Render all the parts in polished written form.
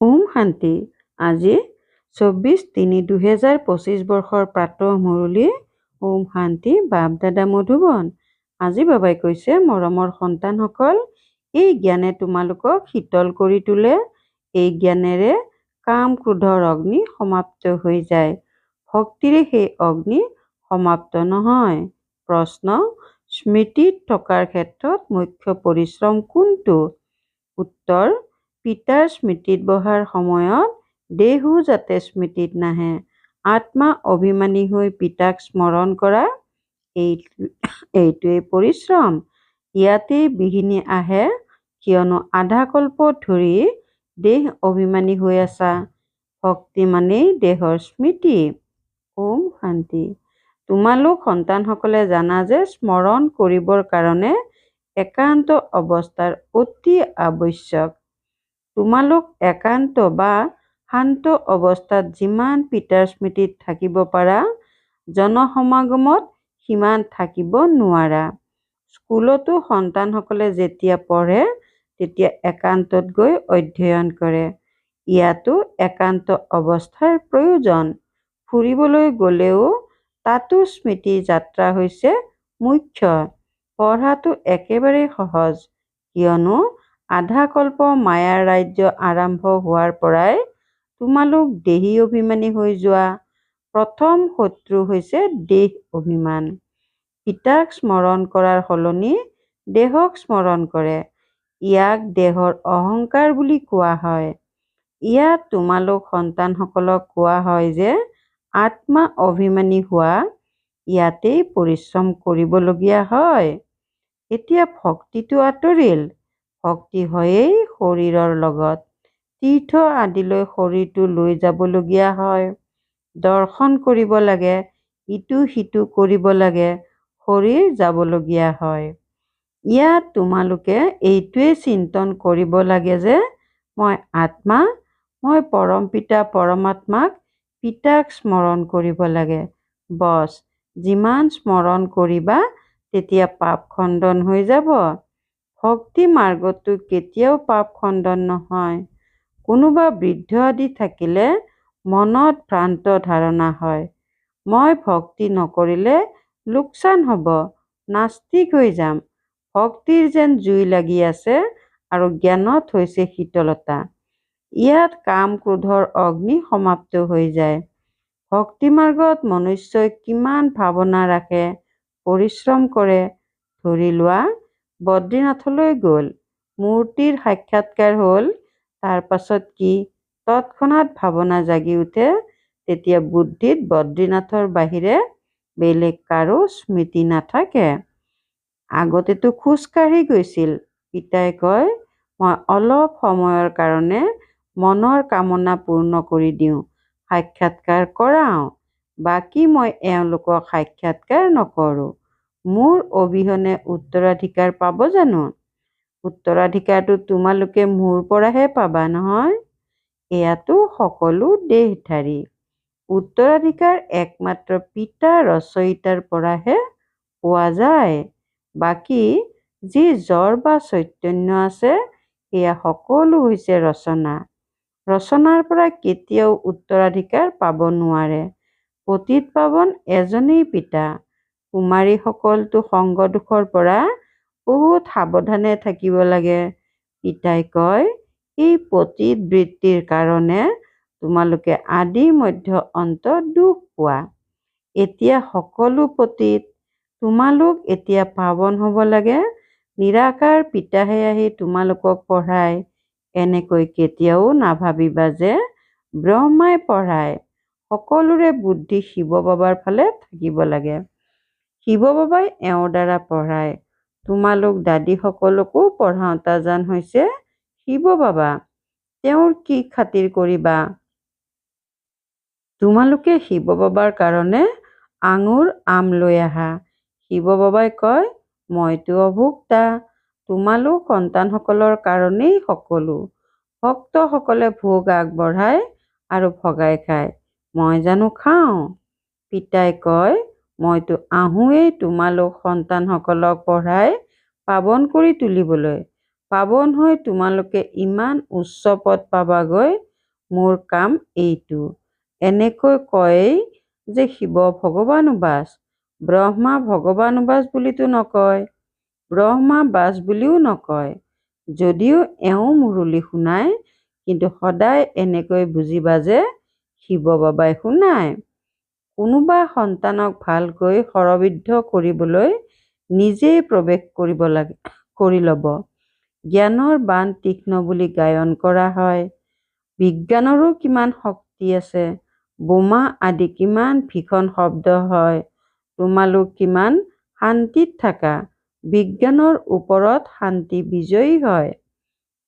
ওম শান্তি। আজি 24-3-2025 বৰ্ষৰ প্ৰাতঃ মুৰলী। ওম শান্তি। বাপ দাদা মধুবন। আজি বাবাই কৈছে, মৰমৰ সন্তানসকল, এই জ্ঞানে তোমালোকক শীতল কৰি তোলে। এই জ্ঞানেৰে কাম ক্ৰোধৰ অগ্নি সমাপ্ত হৈ যায়। ভক্তিৰে সেই অগ্নি সমাপ্ত নহয়। প্ৰশ্ন: স্মৃতিত থকাৰ ক্ষেত্ৰত মুখ্য পৰিশ্ৰম কোনটো? উত্তৰ: পিতাৰ স্মৃতিত বহাৰ সময়ত দেহো যাতে স্মৃতিত নাহে, আত্মা অভিমানী হৈ পিতাক স্মৰণ কৰা, এইটোৱেই পৰিশ্ৰম। ইয়াতেই বিঘিনি আহে, কিয়নো আধা কল্প ধৰি দেহ অভিমানী হৈ আছা। ভক্তি মানেই দেহৰ স্মৃতি। ওম শান্তি। তোমালোক সন্তানসকলে জানা যে স্মৰণ কৰিবৰ কাৰণে একান্ত অৱস্থাৰ অতি আৱশ্যক। তোমালোক একান্ত বা শান্ত অৱস্থাত যিমান পিতাৰ স্মৃতিত থাকিব পাৰা, জনসমাগমত সিমান থাকিব নোৱাৰা। স্কুলতো সন্তানসকলে যেতিয়া পঢ়ে তেতিয়া একান্তত গৈ অধ্যয়ন কৰে। ইয়াতো একান্ত অৱস্থাৰ প্ৰয়োজন। ফুৰিবলৈ গ'লেও তাতো স্মৃতি যাত্ৰা হৈছে মুখ্য। পঢ়াটো একেবাৰে সহজ, কিয়নো আধা কল্প মায়াৰ ৰাজ্য আৰম্ভ হোৱাৰ পৰাই তোমালোক দেহী অভিমানী হৈ যোৱা। প্ৰথম শত্ৰু হৈছে দেহ অভিমান। পিতাক স্মৰণ কৰাৰ সলনি দেহক স্মৰণ কৰে। ইয়াক দেহৰ অহংকাৰ বুলি কোৱা হয়। ইয়াত তোমালোক সন্তানসকলক কোৱা হয় যে আত্মা অভিমানী হোৱা। ইয়াতেই পৰিশ্ৰম কৰিবলগীয়া হয়। এতিয়া ভক্তিটো আঁতৰিল। ভক্তি হয়েই শৰীৰৰ লগত। তীৰ্থ আদিলৈ শৰীৰটো লৈ যাবলগীয়া হয়। দৰ্শন কৰিব লাগে, ইটো সিটো কৰিব লাগে, শৰীৰ যাবলগীয়া হয়। ইয়াত তোমালোকে এইটোৱেই চিন্তন কৰিব লাগে যে মই আত্মা, মই পৰম পিতা পৰমাত্মাক, পিতাক স্মৰণ কৰিব লাগে। বছ, যিমান স্মৰণ কৰিবা তেতিয়া পাপ খণ্ডন হৈ যাব। ভক্তি মাৰ্গতো কেতিয়াও পাপ খণ্ডন নহয়। কোনোবা বৃদ্ধ আদি থাকিলে মনত ভ্ৰান্ত ধাৰণা হয়, মই ভক্তি নকৰিলে লোকচান হ'ব, নাস্তিক হৈ যাম। ভক্তিৰ যেন জুই লাগি আছে আৰু জ্ঞানত হৈছে শীতলতা। ইয়াত কাম ক্ৰোধৰ অগ্নি সমাপ্ত হৈ যায়। ভক্তি মাৰ্গত মনুষ্যই কিমান ভাৱনা ৰাখে, পৰিশ্ৰম কৰে। ধৰি লোৱা, বদ্ৰীনাথলৈ গ'ল, মূৰ্তিৰ সাক্ষাৎকাৰ হ'ল, তাৰ পাছত কি তৎক্ষণাৎ ভাৱনা জাগি উঠে, তেতিয়া বুদ্ধিত বদ্ৰীনাথৰ বাহিৰে বেলেগ কাৰো স্মৃতি নাথাকে। আগতেতো খোজকাঢ়ি গৈছিল। পিতাই কয়, মই অলপ সময়ৰ কাৰণে মনৰ কামনা পূৰ্ণ কৰি দিওঁ, সাক্ষাৎকাৰ কৰাওঁ, বাকী মই এওঁলোকক সাক্ষাৎকাৰ নকৰোঁ। মোৰ অবিহনে উত্তৰাধিকাৰ পাব জানো? উত্তৰাধিকাৰটো তোমালোকে মোৰ পৰাহে পাবা নহয়। এয়াতো সকলো দেহধাৰী। উত্তৰাধিকাৰ একমাত্ৰ পিতা ৰচয়িতাৰ পৰাহে পোৱা যায়। বাকী যি জড় বা চৈতন্য আছে, সেয়া সকলো হৈছে ৰচনা। ৰচনাৰ পৰা কেতিয়াও উত্তৰাধিকাৰ পাব নোৱাৰে। পতিত পাৱন এজনেই পিতা। কুমাৰীসকলতো সংগদোষৰ পৰা বহুত সাৱধানে থাকিব লাগে। পিতাই কয়, এই পতিত বৃত্তিৰ কাৰণে তোমালোকে আদি মধ্য অন্ত দুখ পোৱা। এতিয়া সকলো পতিত। তোমালোক এতিয়া পাৱন হ'ব লাগে। নিৰাকাৰ পিতাহে আহি তোমালোকক পঢ়ায়। এনেকৈ কেতিয়াও নাভাবিবা যে ব্ৰহ্মাই পঢ়ায়। সকলোৰে বুদ্ধি শিৱ বাবাৰ ফালে থাকিব লাগে। শিৱ বাবাই এওঁৰ দ্বাৰা পঢ়ায়। তোমালোক দাদীসকলকো পঢ়াওঁতা যেন হৈছে শিৱ বাবা। তেওঁৰ কি খাতিৰ কৰিবা? তোমালোকে শিৱ বাবাৰ কাৰণে আঙুৰ আম লৈ আহা। শিৱ বাবাই কয়, মইতো অভোক্তা। তোমালোক সন্তানসকলৰ কাৰণেই সকলো। ভক্তসকলে ভোগ আগবঢ়ায় আৰু ভগাই খায়। মই জানো খাওঁ? পিতাই কয়, মইতো আহোঁৱেই তোমালোক সন্তানসকলক পঢ়াই পাৱন কৰি তুলিবলৈ। পাৱন হৈ তোমালোকে ইমান উচ্চ পদ পাবাগৈ, মোৰ কাম এইটো। এনেকৈ কয়েই যে শিৱ ভগৱান উবাচ, ব্ৰহ্মা ভগৱান উবাচ বুলিতো নকয়, ব্ৰহ্মা বাচ বুলিও নকয়। যদিও এওঁ মুৰুলি শুনায়, কিন্তু সদায় এনেকৈ বুজিবা যে শিৱ বাবাই শুনায়। কোনোবা সন্তানক ভালকৈ শৰবৃদ্ধ কৰিবলৈ নিজেই প্ৰৱেশ কৰি ল'ব। জ্ঞানৰ বাণ তীক্ষ্ণ বুলি গায়ন কৰা হয়। বিজ্ঞানৰো কিমান শক্তি আছে। বোমা আদি কিমান ভীষণ শব্দ হয়। তোমালোক কিমান শান্তিত থাকা। বিজ্ঞানৰ ওপৰত শান্তি বিজয়ী হয়।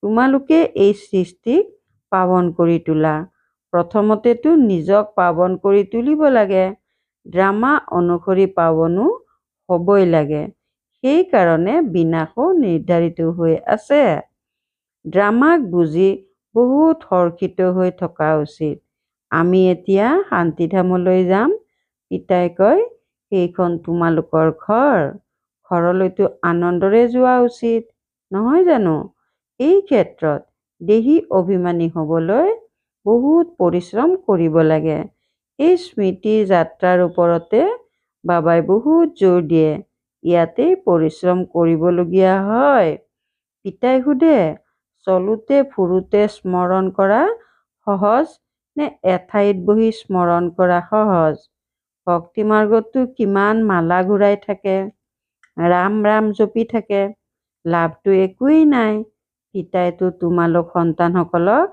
তোমালোকে এই সৃষ্টিক পাৱন কৰি তোলা। প্ৰথমতেতো নিজক পাৱন কৰি তুলিব লাগে। ড্ৰামা অনুসৰি পাৱনো হ'বই লাগে। সেইকাৰণে বিনাশো নিৰ্ধাৰিত হৈ আছে। ড্ৰামাক বুজি বহুত হৰ্ষিত হৈ থকা উচিত। আমি এতিয়া শান্তিধামলৈ যাম। পিতাই কয়, সেইখন তোমালোকৰ ঘৰ। ঘৰলৈতো আনন্দৰে যোৱা উচিত, নহয় জানো? এই ক্ষেত্ৰত দেহী অভিমানী হ'বলৈ বহুত পৰিশ্ৰম কৰিব লাগে। এই স্মৃতিৰ যাত্ৰাৰ ওপৰতে বাবাই বহুত জোৰ দিয়ে। ইয়াতেই পৰিশ্ৰম কৰিবলগীয়া হয়। পিতাই সোধে, চলোতে ফুৰোতে স্মৰণ কৰা সহজ নে এঠাইত বহি স্মৰণ কৰা সহজ? ভক্তি মাৰ্গততো কিমান মালা ঘূৰাই থাকে, ৰাম ৰাম জপি থাকে, লাভটো একোৱেই নাই। পিতাইতো তোমালোক সন্তানসকলক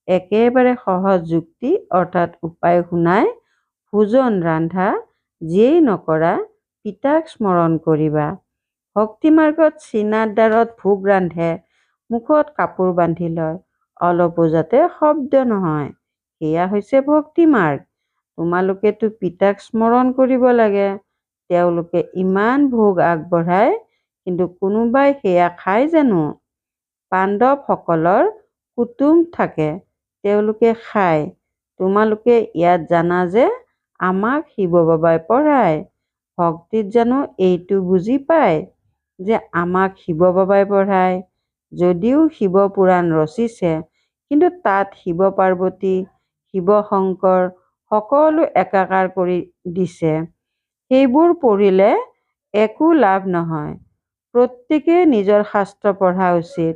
একেবাৰে সহজ যুক্তি অৰ্থাৎ উপায় শুনাই, ভোজন ৰান্ধা যিয়েই নকৰা, পিতাক স্মৰণ কৰিবা। ভক্তি মাৰ্গত চিনাৰ দ্বাৰত ভোগ ৰান্ধে, মুখত কাপোৰ বান্ধি লয়, অলপো যাতে শব্দ নহয়। সেয়া হৈছে ভক্তি মাৰ্গ। তোমালোকেতো পিতাক স্মৰণ কৰিব লাগে। তেওঁলোকে ইমান ভোগ আগবঢ়ায়, কিন্তু কোনোবাই সেয়া খায় জানো? পাণ্ডৱসকলৰ কুটুম থাকে, তেওঁলোকে খায়। তোমালোকে ইয়াত জানা যে আমাক শিৱ বাবাই পঢ়ায়। ভক্তিত জানো এইটো বুজি পায় যে আমাক শিৱ বাবাই পঢ়ায়? যদিও শিৱ পুৰাণ ৰচিছে, কিন্তু তাত শিৱ পাৰ্বতী, শিৱ শংকৰ সকলো একাকাৰ কৰি দিছে। সেইবোৰ পঢ়িলে একো লাভ নহয়। প্ৰত্যেকে নিজৰ শাস্ত্ৰ পঢ়া উচিত।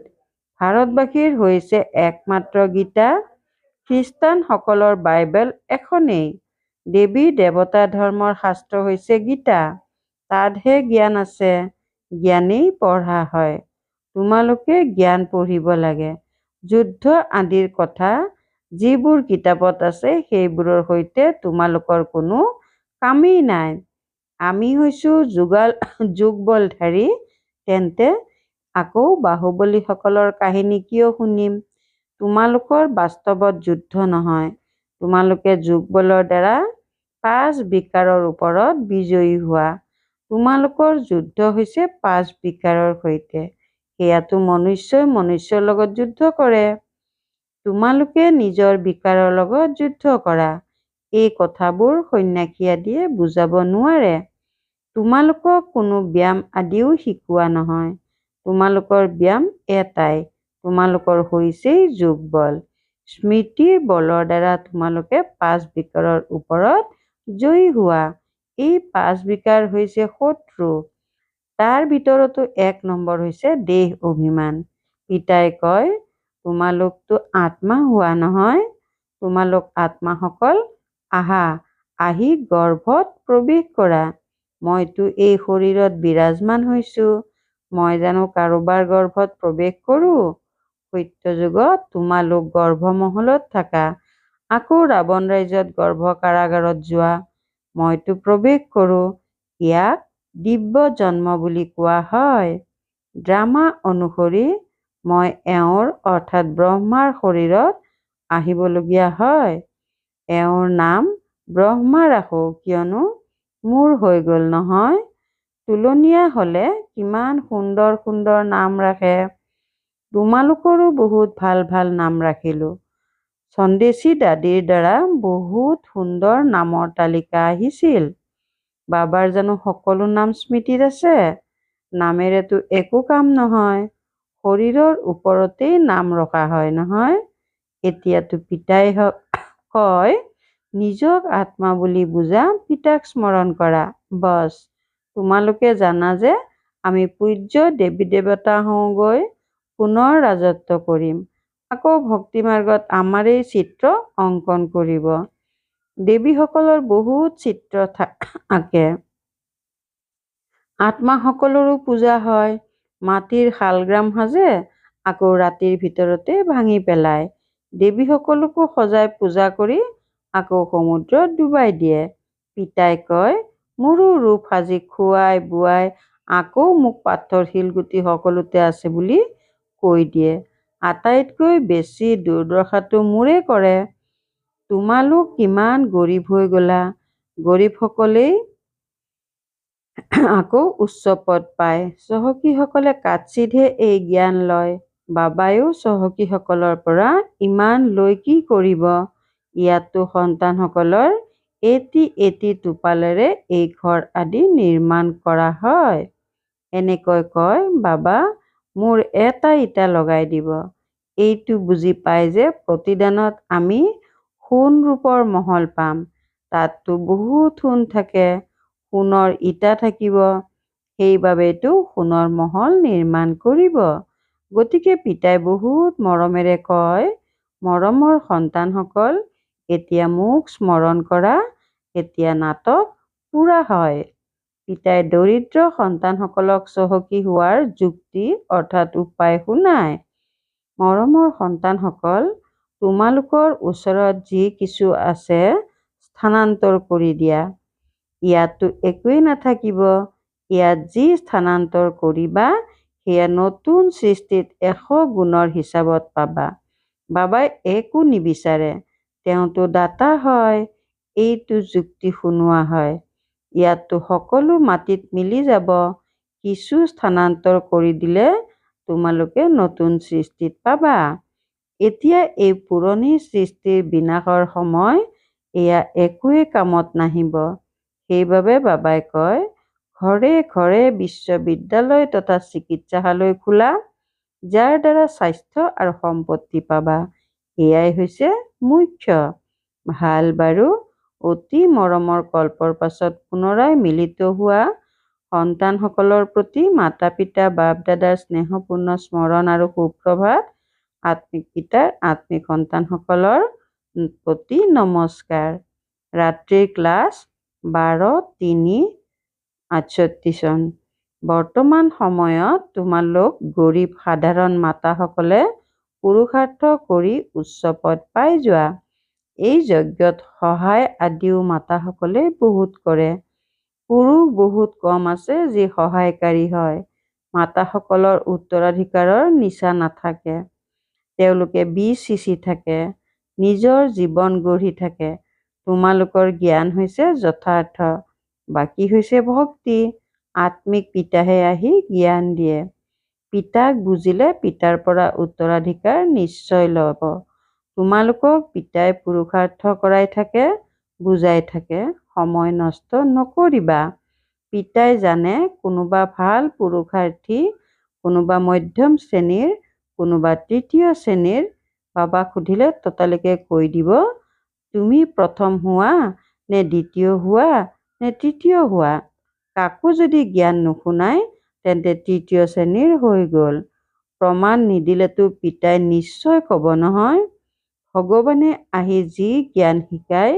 ভাৰতবাসীৰ হৈছে একমাত্ৰ গীতা, খ্ৰীষ্টানসকলৰ বাইবেল এখনেই। দেৱী দেৱতা ধৰ্মৰ শাস্ত্ৰ হৈছে গীতা। তাতহে জ্ঞান আছে, জ্ঞানেই পঢ়া হয়। তোমালোকে জ্ঞান পঢ়িব লাগে। যুদ্ধ আদিৰ কথা যিবোৰ কিতাপত আছে সেইবোৰৰ সৈতে তোমালোকৰ কোনো কামেই নাই। আমি হৈছো যুগবলধাৰী, তেন্তে আকৌ বাহুবলীসকলৰ কাহিনী কিয় শুনিম? তোমালোকৰ বাস্তৱত যুদ্ধ নহয়। তোমালোকে যুগবলৰ দ্বাৰা 5 বিকাৰৰ ওপৰত বিজয়ী হোৱা। তোমালোকৰ যুদ্ধ হৈছে 5 বিকাৰৰ সৈতে। সেয়াতো মনুষ্যই মনুষ্যৰ লগত যুদ্ধ কৰে। তোমালোকে নিজৰ বিকাৰৰ লগত যুদ্ধ কৰা। এই কথাবোৰ সন্ন্যাসী আদিয়ে বুজাব নোৱাৰে। তোমালোকক কোনো ব্যায়াম আদিও শিকোৱা নহয়। তোমালোকৰ ব্যায়াম এটাই, তোমালোকৰ হৈছেই যুগবল। স্মৃতিৰ বলৰ দ্বাৰা তোমালোকে 5 বিকাৰৰ ওপৰত জয়ী হোৱা। এই 5 বিকাৰ হৈছে শত্ৰু। তাৰ ভিতৰতো 1 নম্বৰ হৈছে দেহ অভিমান। পিতাই কয়, তোমালোকতো আত্মা হোৱা নহয়। তোমালোক আত্মাসকল আহা, আহি গৰ্ভত প্ৰৱেশ কৰা। মইতো এই শৰীৰত বিৰাজমান হৈছো। মই জানো কাৰোবাৰ গৰ্ভত প্ৰৱেশ কৰোঁ? সত্যযুগত তোমালোক গৰ্ভমহলত থাকা, আকৌ ৰাৱণ ৰাজ্যত গৰ্ভ কাৰাগাৰত যোৱা। মইতো প্ৰৱেশ কৰোঁ। ইয়াক দিব্য জন্ম বুলি কোৱা হয়। ড্ৰামা অনুসৰি মই এওঁৰ অৰ্থাৎ ব্ৰহ্মাৰ শৰীৰত আহিবলগীয়া হয়। এওঁৰ নাম ব্ৰহ্মা ৰাখোঁ, কিয়নো মোৰ হৈ গ'ল নহয়। তুলনীয়া হ'লে কিমান সুন্দৰ সুন্দৰ নাম ৰাখে। তোমালোকৰো বহুত ভাল ভাল নাম ৰাখিলোঁ। চন্দেশী দাদীৰ দ্বাৰা বহুত সুন্দৰ নামৰ তালিকা আহিছিল। বাবাৰ জানো সকলো নাম স্মৃতিত আছে? নামেৰেতো একো কাম নহয়। শৰীৰৰ ওপৰতেই নাম ৰখা হয় নহয়। এতিয়াতো পিতাই কয়, নিজক আত্মা বুলি বুজা, পিতাক স্মৰণ কৰা। বছ, তোমালোকে জানা যে আমি পূজ্য দেৱী দেৱতা হওঁগৈ, পুনৰ ৰাজত্ব কৰিম। আকৌ ভক্তি মাৰ্গত আমাৰেই চিত্ৰ অংকন কৰিব। দেৱীসকলৰ বহুত চিত্ৰ আঁকে। আত্মাসকলৰো পূজা হয়। মাটিৰ শালগ্ৰাম সাজে, আকৌ ৰাতিৰ ভিতৰতে ভাঙি পেলায়। দেৱীসকলকো সজাই পূজা কৰি আকৌ সমুদ্ৰত ডুবাই দিয়ে। পিতাই কয়, মোৰো ৰূপ সাজি খুৱাই বুৱাই আকৌ মোক পাথৰ শিলগুটি সকলোতে আছে বুলি কৈ দিয়ে। আটাইতকৈ বেছি দুৰ্দশাটো মোৰে কৰে। তোমালোক কিমান গৰীব হৈ গলা। গৰীবসকলেই আকৌ উচ্চ পদ পায়। চহকীসকলে কাৎচিতহে এই জ্ঞান লয়। বাবাইও চহকীসকলৰ পৰা ইমান লৈ কি কৰিব? ইয়াতো সন্তানসকলৰ এটি এটি টোপালেৰে এই ঘৰ আদি নিৰ্মাণ কৰা হয়। এনেকৈ কয়, বাবা মোৰ এটা ইটা লগাই দিব। এইটো বুজি পাই যে প্ৰতিদানত আমি সোণ ৰূপৰ মহল পাম। তাততো বহুত সোণ থাকে, সোণৰ ইটা থাকিব। সেইবাবেতো সোণৰ মহল নিৰ্মাণ কৰিব। গতিকে পিতাই বহুত মৰমেৰে কয়, মৰমৰ সন্তানসকল, এতিয়া মোক স্মৰণ কৰা। এতিয়া নাটক পূৰা হয়। পিতাই দৰিদ্ৰ সন্তানসকলক চহকী হোৱাৰ যুক্তি অৰ্থাৎ উপায় শুনায়। মৰমৰ সন্তানসকল, তোমালোকৰ ওচৰত যি কিছু আছে স্থানান্তৰ কৰি দিয়া। ইয়াততো একোৱেই নাথাকিব। ইয়াত যি স্থানান্তৰ কৰিবা সেয়া নতুন সৃষ্টিত 100 গুণৰ হিচাপত পাবা। বাবাই একো নিবিচাৰে, তেওঁতো দাতা হয়। এইটো যুক্তি শুনোৱা হয়। ইয়াততো সকলো মাটিত মিলি যাব। কিছু স্থানান্তৰ কৰি দিলে তোমালোকে নতুন সৃষ্টিত পাবা। এতিয়া এই পুৰণি সৃষ্টিৰ বিনাশৰ সময়, এয়া একোৱেই কামত নাহিব। সেইবাবে বাবাই কয়, ঘৰে ঘৰে বিশ্ববিদ্যালয় তথা চিকিৎসালয় খোলা, যাৰ দ্বাৰা স্বাস্থ্য আৰু সম্পত্তি পাবা। এয়াই হৈছে মুখ্য। ভাল বাৰু, অতি মৰমৰ কল্পৰ পাছত পুনৰাই মিলিত হোৱা সন্তানসকলৰ প্ৰতি মাতা পিতা বাপ দাদাৰ স্নেহপূৰ্ণ স্মৰণ আৰু সুপ্ৰভাত। আত্মিক পিতাৰ আত্মিক সন্তানসকলৰ প্ৰতি নমস্কাৰ। ৰাত্ৰিৰ ক্লাছ 12-3-68 চন। বৰ্তমান সময়ত তোমালোক গৰীব সাধাৰণ মাতাসকলে পুৰুষাৰ্থ কৰি উচ্চ পদ পাই যোৱা। এই যজ্ঞত সহায় আদিও মাতাসকলে বহুত কৰে। পুৰুষ বহুত কম আছে যি সহায়কাৰী হয়। মাতাসকলৰ উত্তৰাধিকাৰৰ নিচা নাথাকে। তেওঁলোকে বীজ সিঁচি থাকে, নিজৰ জীৱন গঢ়ি থাকে। তোমালোকৰ জ্ঞান হৈছে যথাৰ্থ, বাকী হৈছে ভক্তি। আত্মিক পিতাহে আহি জ্ঞান দিয়ে। পিতাক বুজিলে পিতাৰ পৰা উত্তৰাধিকাৰ নিশ্চয় ল'ব। তোমালোকক পিতাই পুৰুষাৰ্থ কৰাই থাকে, বুজাই থাকে, সময় নষ্ট নকৰিবা। পিতাই জানে কোনোবা ভাল পুৰুষাৰ্থী, কোনোবা মধ্যম শ্ৰেণীৰ, কোনোবা তৃতীয় শ্ৰেণীৰ। বাবাক সুধিলে ততালিকে কৈ দিব, তুমি প্ৰথম হোৱা নে দ্বিতীয় হোৱা নে তৃতীয় হোৱা। কাকো যদি জ্ঞান নুশুনাই তেন্তে তৃতীয় শ্ৰেণীৰ হৈ গ'ল। প্ৰমাণ নিদিলেতো পিতাই নিশ্চয় ক'ব নহয়। ভগৱানে আহি যি জ্ঞান শিকায়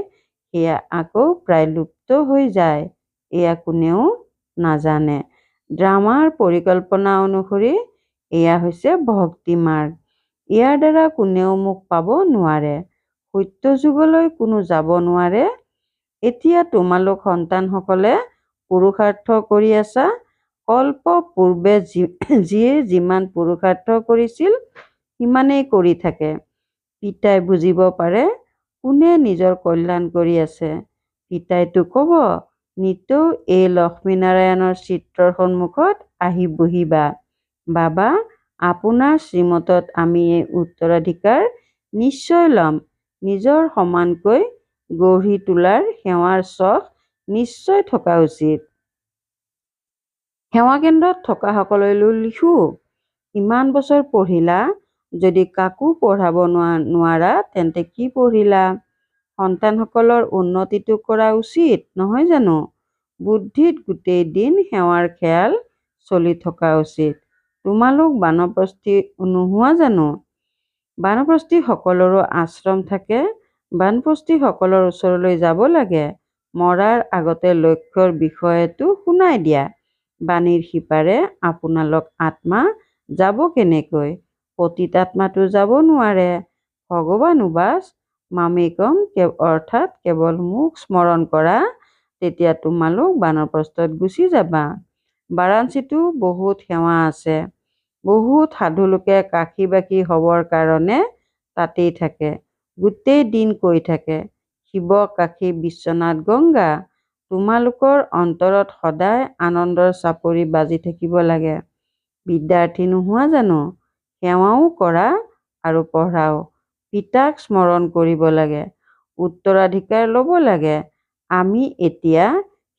সেয়া আকৌ প্ৰায় লুপ্ত হৈ যায়। এয়া কোনেও নাজানে। ড্ৰামাৰ পৰিকল্পনা অনুসৰি এয়া হৈছে ভক্তি মাৰ্গ। ইয়াৰ দ্বাৰা কোনেও মোক পাব নোৱাৰে। সত্য যুগলৈ কোনো যাব নোৱাৰে। এতিয়া তোমালোক সন্তানসকলে পুৰুষাৰ্থ কৰি আছা। কল্প পূৰ্বে যিয়ে যিমান পুৰুষাৰ্থ কৰিছিল সিমানেই কৰি থাকে। পিতাই বুজিব পাৰে কোনে নিজৰ কল্যাণ কৰি আছে। পিতাইতো ক'ব, নিতৌ এই লক্ষ্মীনাৰায়ণৰ চিত্ৰৰ সন্মুখত আহি বহিবা। বাবা, আপোনাৰ শ্ৰীমতত আমি এই উত্তৰাধিকাৰ নিশ্চয় ল'ম। নিজৰ সমানকৈ গঢ়ি তোলাৰ সেৱাৰ চখ নিশ্চয় থকা উচিত। সেৱা কেন্দ্ৰত থকাসকললৈ লিখোঁ, ইমান বছৰ পঢ়িলা, যদি কাকো পঢ়াব নোৱাৰা তেন্তে কি পঢ়িলা? সন্তানসকলৰ উন্নতিটো কৰা উচিত নহয় জানো? বুদ্ধিত গোটেই দিন সেৱাৰ খেয়াল চলি থকা উচিত। তোমালোক বানপ্ৰস্থী নোহোৱা জানো? বানপ্ৰস্থীসকলৰো আশ্ৰম থাকে। বানপ্ৰস্থীসকলৰ ওচৰলৈ যাব লাগে। মৰাৰ আগতে লক্ষ্যৰ বিষয়েটো শুনাই দিয়া। বাণীৰ সিপাৰে আপোনালোক আত্মা যাব কেনেকৈ? পতিত আত্মাটো যাব নোৱাৰে। ভগৱান উবাচ মামেকম অৰ্থাৎ কেৱল মোক স্মৰণ কৰা, তেতিয়া তোমালোক বানপ্ৰস্থত গুচি যাবা। বাৰাণসীতো বহুত সেৱা আছে। বহুত সাধু লোকে কাশী-বাকী হবৰ কাৰণে তাতেই থাকে। গোটেই দিন কৈ থাকে, শিৱ কাশী বিশ্বনাথ গংগা। তোমালোকৰ অন্তৰত সদায় আনন্দৰ চাপৰি বাজি থাকিব লাগে। বিদ্যাৰ্থী নোহোৱা জানো? সেৱাও কৰা আৰু পঢ়াও। পিতাক স্মৰণ কৰিব লাগে। উত্তৰাধিকাৰ ল'ব লাগে। আমি এতিয়া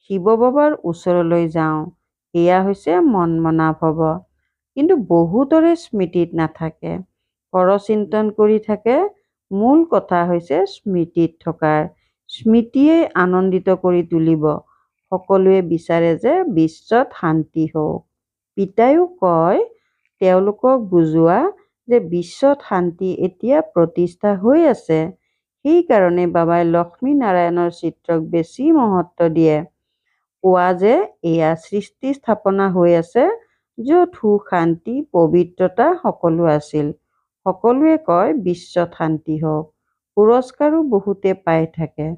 শিৱ বাবাৰ ওচৰলৈ যাওঁ। এয়া হৈছে মনমনা ভৱ। কিন্তু বহুতৰে স্মৃতিত নাথাকে। পৰচিন্তন কৰি থাকে। মূল কথা হৈছে স্মৃতিত থকাৰ। স্মৃতিয়েই আনন্দিত কৰি তুলিব। সকলোৱে বিচাৰে যে বিশ্বত শান্তি হওক। পিতায়ো কয় তেওঁলোকক বুজোৱা যে বিশ্বত শান্তি এতিয়া প্ৰতিষ্ঠা হৈ আছে। সেইকাৰণে বাবাই লক্ষ্মী নাৰায়ণৰ চিত্ৰক বেছি মহত্ব দিয়ে। কোৱা যে এয়া সৃষ্টি স্থাপনা হৈ আছে, য'ত সুখ শান্তি পবিত্ৰতা সকলো আছিল। সকলোৱে কয় বিশ্বত শান্তি হওক। পুৰস্কাৰো বহুতে পাই থাকে।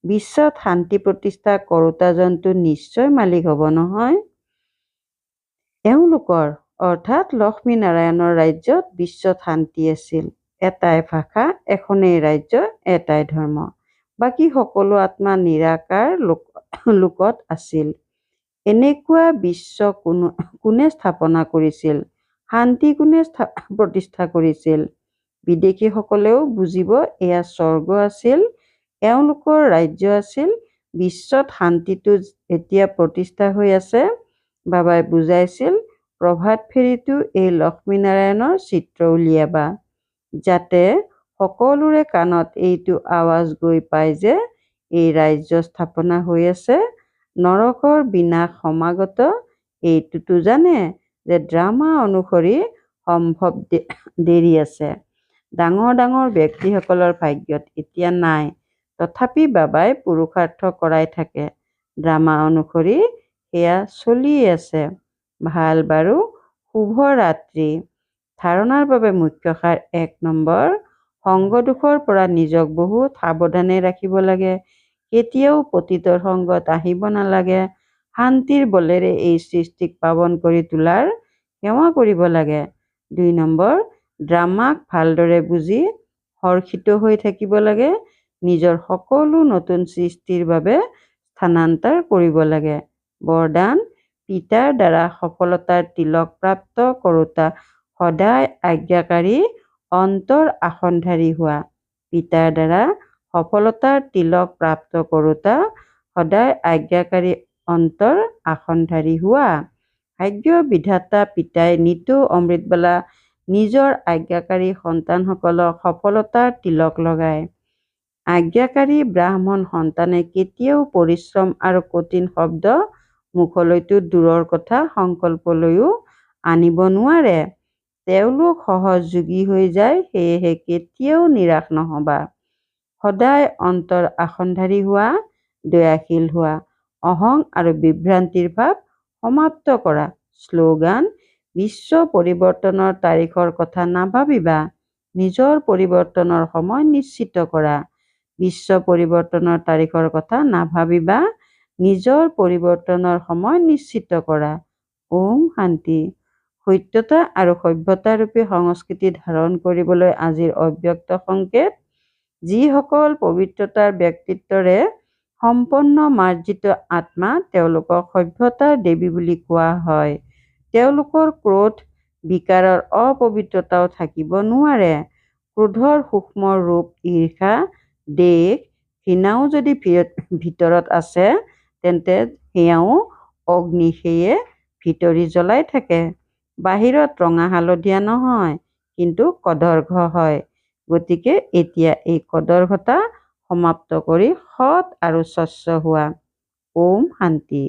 বিশ্বত শান্তি প্ৰতিষ্ঠা কৰোতাজনটো নিশ্চয় মালিক হ'ব নহয়? এওঁলোকৰ অৰ্থাৎ লক্ষ্মী নাৰায়ণৰ ৰাজ্যত বিশ্বত শান্তি আছিল। এটাই ভাষা, এখনেই ৰাজ্য, এটাই ধৰ্ম। বাকী সকলো আত্মা নিৰাকাৰ লোকত আছিল। এনেকুৱা বিশ্ব কোনে স্থাপনা কৰিছিল? শান্তি কোনে প্ৰতিষ্ঠা কৰিছিল? বিদেশীসকলেও বুজিব এয়া স্বৰ্গ আছিল, এওঁলোকৰ ৰাজ্য আছিল। বিশ্বত শান্তিটো এতিয়া প্ৰতিষ্ঠা হৈ আছে। বাবাই বুজাইছিল প্ৰভাত ফেৰীতো এই লক্ষ্মীনাৰায়ণৰ চিত্ৰ উলিয়াবা, যাতে সকলোৰে কাণত এইটো আৱাজ গৈ পায় যে এই ৰাজ্য স্থাপনা হৈ আছে। নৰকৰ বিনাশ সমাগত। এইটোতো জানে যে ড্ৰামা অনুসৰি সম্ভৱ দেৰি আছে। ডাঙৰ ডাঙৰ ব্যক্তিসকলৰ ভাগ্যত এতিয়া নাই। তথাপি বাবাই পুৰুষাৰ্থ কৰাই থাকে। ড্ৰামা অনুসৰি সেয়া চলি আছে। ভাল বাৰু, শুভ ৰাত্ৰি। ধাৰণাৰ বাবে মুখ্য সাৰ ১ নম্বৰ, সংগদোষৰ পৰা নিজক বহুত সাৱধানে ৰাখিব লাগে। কেতিয়াও পতিতৰ সংগত আহিব নালাগে। শান্তিৰ বলেৰে এই সৃষ্টিক পাৱন কৰি তোলাৰ সেৱা কৰিব লাগে। ২ নম্বৰ, ড্ৰামাক ভালদৰে বুজি হৰ্ষিত হৈ থাকিব লাগে। নিজৰ সকলো নতুন সৃষ্টিৰ বাবে স্থানান্তৰ কৰিব লাগে। বৰদান, পিতাৰ দ্বাৰা সফলতাৰ তিলক প্ৰাপ্ত কৰোঁতা সদায় আজ্ঞাকাৰী অন্তৰ আসনধাৰী হোৱা। পিতাৰ দ্বাৰা সফলতাৰ তিলক প্ৰাপ্ত কৰোঁতা সদায় আজ্ঞাকাৰী অন্তৰ আসনধাৰী হোৱা। ভাগ্য বিধাতা পিতাই নিতৌ অমৃতবেলা নিজৰ আজ্ঞাকাৰী সন্তানসকলক সফলতাৰ তিলক লগায়। আজ্ঞাকাৰী ব্ৰাহ্মণ সন্তানে কেতিয়াও পৰিশ্ৰম আৰু কঠিন শব্দ মুখলৈতো দূৰৰ কথা সংকল্পলৈও আনিব নোৱাৰে। তেওঁলোক সহযোগী হৈ যায়। সেয়েহে কেতিয়াও নিৰাশ নহবা। সদায় অন্তৰ আসনধাৰী হোৱা, দয়াশীল হোৱা, অহং আৰু বিভ্ৰান্তিৰ ভাৱ সমাপ্ত কৰা। শ্লোগান, বিশ্ব পৰিৱৰ্তনৰ তাৰিখৰ কথা নাভাবিবা, নিজৰ পৰিৱৰ্তনৰ সময় নিশ্চিত কৰা। বিশ্ব পৰিৱৰ্তনৰ তাৰিখৰ কথা নাভাবিবা, নিজৰ পৰিৱৰ্তনৰ সময় নিশ্চিত কৰা। ওম শান্তি। সত্যতা আৰু সভ্যতাৰূপী সংস্কৃতি ধাৰণ কৰিবলৈ আজিৰ অব্যক্ত সংকেত। যিসকল পবিত্ৰতাৰ ব্যক্তিত্বৰে সম্পন্ন মাৰ্জিত আত্মা, তেওঁলোকক সভ্যতাৰ দেৱী বুলি কোৱা হয়। তেওঁলোকৰ ক্ৰোধ বিকাৰৰ অপবিত্ৰতাও থাকিব নোৱাৰে। ক্ৰোধৰ সূক্ষ্ম ৰূপ ঈৰ্ষা, দ্বেষ, ঘৃণাও যদি ভিতৰত আছে, তেন্তে সেয়াও অগ্নি, সেয়ে ভিতৰি জ্বলাই থাকে। বাহিৰত ৰঙা হালধীয়া নহয়, কিন্তু কদৰ্ঘ হয়। গতিকে এতিয়া এই কদৰ্ঘতা সমাপ্ত কৰি সৎ আৰু স্বচ্ছ হোৱা। ওম শান্তি।